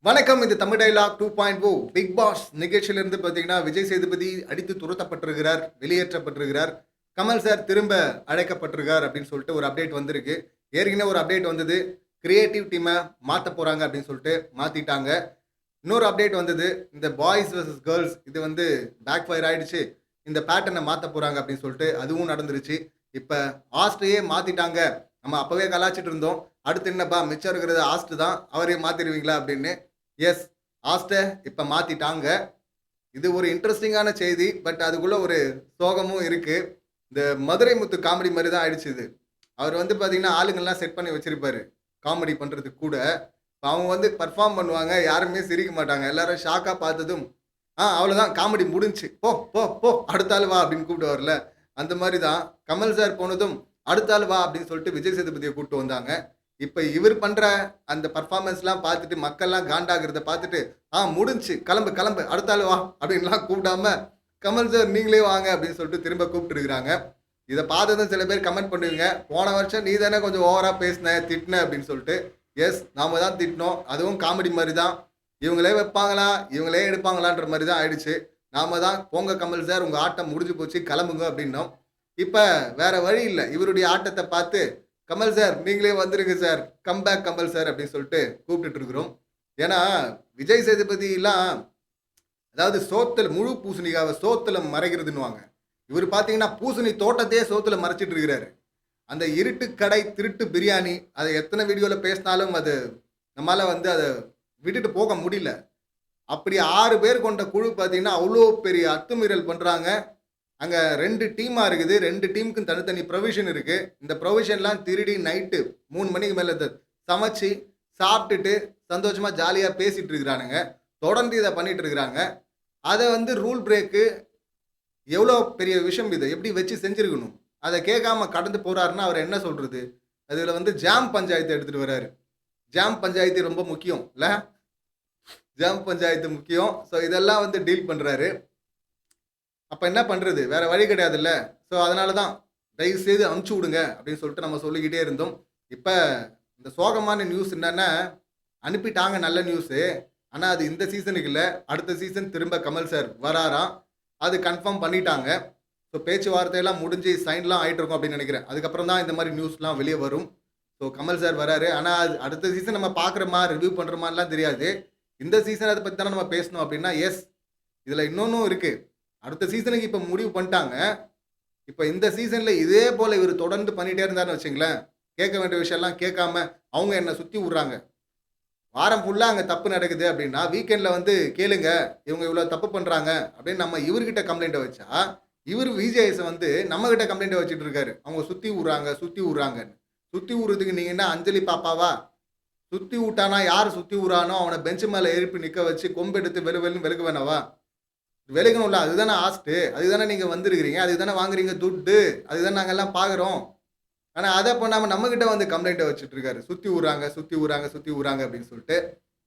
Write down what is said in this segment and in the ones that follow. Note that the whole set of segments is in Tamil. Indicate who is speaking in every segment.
Speaker 1: வணக்கம். இது தமிழ் டயலாக் 2.0 பிக் பாஸ் நிகழ்ச்சியிலிருந்து பார்த்தீங்கன்னா, விஜய் சேதுபதி அடித்து துரத்தப்பட்டிருக்கிறார், வெளியேற்றப்பட்டிருக்கிறார். கமல் சார் திரும்ப அழைக்கப்பட்டிருக்கார் அப்படின்னு சொல்லிட்டு ஒரு அப்டேட் வந்திருக்கு. ஏற்கனவே ஒரு அப்டேட் வந்தது. கிரியேட்டிவ் டீம மாத்தப் போறாங்க அப்படின்னு சொல்லிட்டு மாத்திட்டாங்க. இன்னொரு அப்டேட் வந்தது. இந்த பாய்ஸ் வெர்சஸ் கேர்ள்ஸ் இது வந்து பேக் ஃபயர் ஆயிடுச்சு. இந்த பேட்டர்னை மாத்தப் போறாங்க அப்படின்னு சொல்லிட்டு அதுவும் நடந்துருச்சு. இப்ப ஹாஸ்டையே மாத்திட்டாங்க. நம்ம அப்பவே கலாய்ச்சிட்டு இருந்தோம். அடுத்து என்னப்பா மிச்சம் இருக்கிறது ஹாஸ்ட் தான். அவரே மாத்திருவீங்களா அப்படின்னு. எஸ், ஹாஸ்ட இப்ப மாத்திட்டாங்க. இது ஒரு இன்ட்ரெஸ்டிங்கான செய்தி. பட் அதுக்குள்ள ஒரு சோகமும் இருக்கு. இந்த மதுரை முத்து காமெடி மாதிரி தான் ஆயிடுச்சு இது. அவர் வந்து பார்த்தீங்கன்னா, ஆளுங்கள்லாம் செட் பண்ணி வச்சிருப்பாரு. காமெடி பண்றதுக்கு கூட. இப்ப அவங்க வந்து பெர்ஃபார்ம் பண்ணுவாங்க. யாருமே சிரிக்க மாட்டாங்க. எல்லாரும் ஷாக்கா பார்த்ததும், அவ்வளோதான் காமெடி முடிஞ்சுச்சு. போ போ போ அடுத்த ஆள் வா அப்படின்னு கூப்பிடுவார்ல. அந்த மாரி தான் கமல் சார் போனதும், அடுத்த ஆள் வா அப்படின்னு சொல்லிட்டு விஜய் சேதுபதிய கூப்பிட்டு வந்தாங்க. இப்ப இவர் பண்ற அந்த பெர்ஃபார்மன்ஸ்லாம் பார்த்துட்டு மக்கள்லாம் காண்டாகிறத பார்த்துட்டு, முடிஞ்சுச்சு கிளம்பு கிளம்பு அடுத்த ஆள் வா அப்படின்லாம் கூப்பிடாம, கமல் சார் நீங்களே வாங்க அப்படின்னு சொல்லிட்டு திரும்ப கூப்பிட்டு இருக்கிறாங்க. இத பார்த்ததும் சில பேர் கமெண்ட் பண்ணுவீங்க, போன வருஷம் நீ தானே கொஞ்சம் ஓவரா பேசின, திட்டின அப்படின்னு சொல்லிட்டு. எஸ், நாம தான் திட்டினோம். அதுவும் காமெடி மாரி தான். இவங்களே வைப்பாங்களா, இவங்களே எடுப்பாங்களான்ற மாரி தான் ஆயிடுச்சு. நாம தான் போங்க கமல் சார் உங்க ஆட்டம் முடிஞ்சு போச்சு கிளம்புங்க அப்படின்னோம். இப்ப வேற வழி இல்ல. இவருடைய ஆட்டத்த பார்த்து, கமல் சார் நீங்களே வந்துருங்க sir, come back Kamal sir அப்படின்னு சொல்லிட்டு கூப்பிட்டுட்டு இருக்கிறோம். ஏன்னா விஜய் சேதுபதிலாம் அதாவது சோத்துல முழு பூசணிக்காவை சோத்துல மறைக்கிறதுன்னுவாங்க. இவர் பார்த்தீங்கன்னா பூசணி தோட்டத்தையே சோத்துல மறைச்சிட்டு இருக்கிறாரு. அந்த இருட்டு கடை திருட்டு பிரியாணி அதை எத்தனை வீடியோல பேசினாலும் அது நம்மளால வந்து அதை விட்டுட்டு போக முடியல. அப்படி 6 பேர் கொண்ட குழு பார்த்தீங்கன்னா அவ்வளோ பெரிய அத்துமீறல் பண்றாங்க. அங்க 2 டீமா இருக்குது. 2 டீமுக்கும் தனித்தனி ப்ரொவிஷன் இருக்கு. இந்த ப்ரொவிஷன்லாம் திருடி நைட்டு 3 மணிக்கு மேல சமைச்சு சாப்பிட்டுட்டு சந்தோஷமா ஜாலியா பேசிட்டு இருக்கிறானுங்க. தொடர்ந்து இதை பண்ணிட்டு இருக்கிறாங்க. அதை வந்து ரூல் பிரேக்கு எவ்வளோ பெரிய விஷயம் இது எப்படி வச்சு செஞ்சிருக்கணும். அதை கேட்காம கடந்து போறாருன்னா அவர் என்ன சொல்றது. அதுல வந்து ஜாம் பஞ்சாயத்து எடுத்துட்டு வர்றாரு. ஜாம் பஞ்சாயத்து ரொம்ப முக்கியம் இல்ல. ஜாம் பஞ்சாயத்து முக்கியம். ஸோ இதெல்லாம் வந்து டீல் பண்றாரு. அப்ப என்ன பண்றது? வேற வழி கிடையாதுல்ல. ஸோ அதனால தான் தயவு செய்து அனுப்பிச்சு விடுங்க அப்படின்னு சொல்லிட்டு நம்ம சொல்லிக்கிட்டே இருந்தோம். இப்ப இந்த சோகமான நியூஸ் என்னன்னா, அனுப்பிட்டாங்க நல்ல நியூஸு. ஆனா அது இந்த சீசனுக்கு இல்ல. அடுத்த சீசன் திரும்ப கமல் சார் வராராம். அது கன்ஃபார்ம் பண்ணிட்டாங்க. ஸோ பேச்சுவார்த்தையெல்லாம் முடிஞ்சு சைன்லாம் ஆயிட்டு இருக்கும் அப்படின்னு நினைக்கிறேன். அதுக்கப்புறம் தான் இந்த மாதிரி நியூஸ்லாம் வெளியே வரும். ஸோ கமல் சார் வராரு. ஆனா அது அடுத்த சீசன் நம்ம பார்க்குறோமா, ரிவ்யூ பண்றோமான்லாம் தெரியாது. இந்த சீசன் அதை பத்தி தானே நம்ம பேசணும் அப்படின்னா, எஸ், இதுல இன்னொன்னும் இருக்கு. அடுத்த சீசனுக்கு இப்ப முடிவு பண்ணிட்டாங்க. இப்ப இந்த சீசன்ல இதே போல இவர் தொடர்ந்து பண்ணிட்டே இருந்தாருன்னு வச்சுங்களேன், கேட்க வேண்டிய விஷயம்லாம் கேட்காம அவங்க என்ன சுத்தி விடுறாங்க. வாரம் ஃபுல்லா அங்க தப்பு நடக்குது அப்படின்னா, வீக்கெண்ட்ல வந்து கேளுங்க, இவங்க இவ்வளவு தப்பு பண்றாங்க அப்படின்னு நம்ம இவர்கிட்ட கம்ப்ளைண்ட்ட வச்சா, இவரு விஜேஎஸ் வந்து நம்ம கிட்ட கம்ப்ளைண்ட்ட வச்சுட்டு இருக்காரு. அவங்க சுத்தி விடுறாங்க, சுத்தி விடுறாங்கன்னு. சுத்தி விடுறதுக்கு நீங்க என்ன அஞ்சலி பாப்பாவா? சுத்தி விட்டானா யார் சுத்தி விடுறானோ அவனை பெஞ்ச் மேல எழுப்பி நிக்க வச்சு கொம்பெடுத்து வெளு வெளுன்னு வெளுக்க வேணாவா? விலகணும்ல. அதுதானே ஆஸ்ட்டு. அதுதானே நீங்க வந்திருக்கிறீங்க. அதுக்கு தானே வாங்குறீங்க துட்டு. அதுதான் நாங்கெல்லாம் பார்க்குறோம். ஆனா அத பண்ணாம நம்மகிட்ட வந்து கம்ப்ளைண்ட்ட வச்சுட்டு இருக்காரு. சுத்தி விடுறாங்க, சுத்தி விடுறாங்க, சுத்தி விடுறாங்க அப்படின்னு சொல்லிட்டு.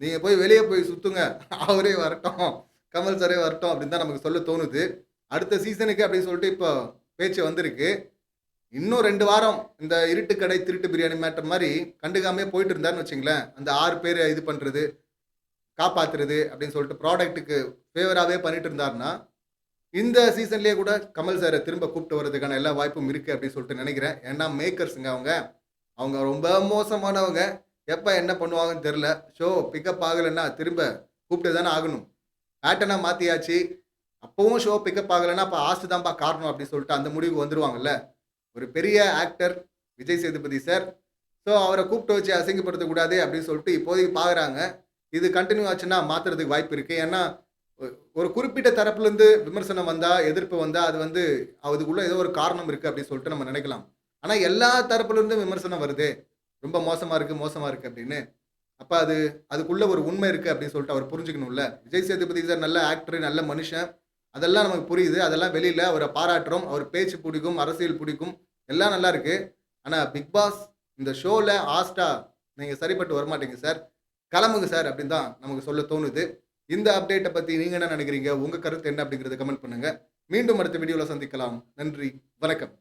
Speaker 1: நீங்க போய் வெளிய போய் சுத்துங்க. அவரே வரட்டும். கமல் சாரே வரட்டும் அப்படின்னு தான் நமக்கு சொல்ல தோணுது. அடுத்த சீசனுக்கு அப்படின்னு சொல்லிட்டு இப்போ பேச்சு வந்திருக்கு. இன்னும் 2 வாரம் இந்த இருட்டு கடை திருட்டு பிரியாணி மேட்டர் மாரி கண்டுக்காமயே போயிட்டு இருந்தாருன்னு வச்சுங்களேன், அந்த 6 பேர இது பண்றது, காப்பாத்துறது அப்படின்னு சொல்லிட்டு ப்ராடக்ட்டுக்கு ஃபேவராவே பண்ணிட்டு இருந்தாருன்னா, இந்த சீசன்லயே கூட கமல் சார திரும்ப கூப்பிட்டு வரதுக்கான எல்லா வாய்ப்பும் இருக்கு அப்படின்னு சொல்லிட்டு நினைக்கிறேன். ஏன்னா மேக்கர்ஸ்ங்க அவங்க. அவங்க ரொம்ப மோசமானவங்க. எப்ப என்ன பண்ணுவாங்கன்னு தெரியல. ஷோ பிக்கப் ஆகலன்னா திரும்ப கூப்பிட்டு தானே ஆகணும். பேட்டர்னா மாத்தியாச்சு. அப்பவும் ஷோ பிக்கப் ஆகலன்னா அப்ப ஆஸ்ட் தான்ப்பா காரணம் அப்படின்னு சொல்லிட்டு அந்த முடிவுக்கு வந்துருவாங்கல்ல. ஒரு பெரிய actor Vijay Sethupathi sir. So அவர கூப்பிட்டு வச்சு அசிங்கப்படுத்தக்கூடாது அப்படின்னு சொல்லிட்டு இப்போதைக்கு பார்க்குறாங்க. இது கன்டின்யூ ஆச்சுன்னா மாத்துறதுக்கு வாய்ப்பு இருக்கு. ஏன்னா ஒரு குறிப்பிட்ட தரப்புலேருந்து விமர்சனம் வந்தா, எதிர்ப்பு வந்தா, அது வந்து அதுக்குள்ள ஏதோ ஒரு காரணம் இருக்கு அப்படின்னு சொல்லிட்டு நம்ம நினைக்கலாம். ஆனா எல்லா தரப்புலேருந்தும் விமர்சனம் வருதே. ரொம்ப மோசமா இருக்கு, மோசமா இருக்கு அப்படின்னு. அப்ப அதுக்குள்ள ஒரு உண்மை இருக்கு அப்படின்னு சொல்லிட்டு அவர் புரிஞ்சுக்கணும்ல. விஜய் சேதுபதி சார் நல்ல ஆக்டர், நல்ல மனுஷன். அதெல்லாம் நமக்கு புரியுது. அதெல்லாம் வெளியில அவர பாராட்டுறோம். அவர் பேச்சு பிடிக்கும், அரசியல் பிடிக்கும். எல்லாம் நல்லா இருக்கு. ஆனா பிக் பாஸ் இந்த ஷோல ஹாஸ்ட்டா நீங்க சரிப்பட்டு வரமாட்டீங்க சார். கிளம்புங்க சார் அப்படின்னு தான் நமக்கு சொல்ல தோணுது. இந்த அப்டேட்ட பத்தி நீங்க என்ன நினைக்கிறீங்க? உங்க கருத்து என்ன அப்படிங்கிறத கமெண்ட் பண்ணுங்க. மீண்டும் அடுத்த வீடியோல சந்திக்கலாம். நன்றி, வணக்கம்.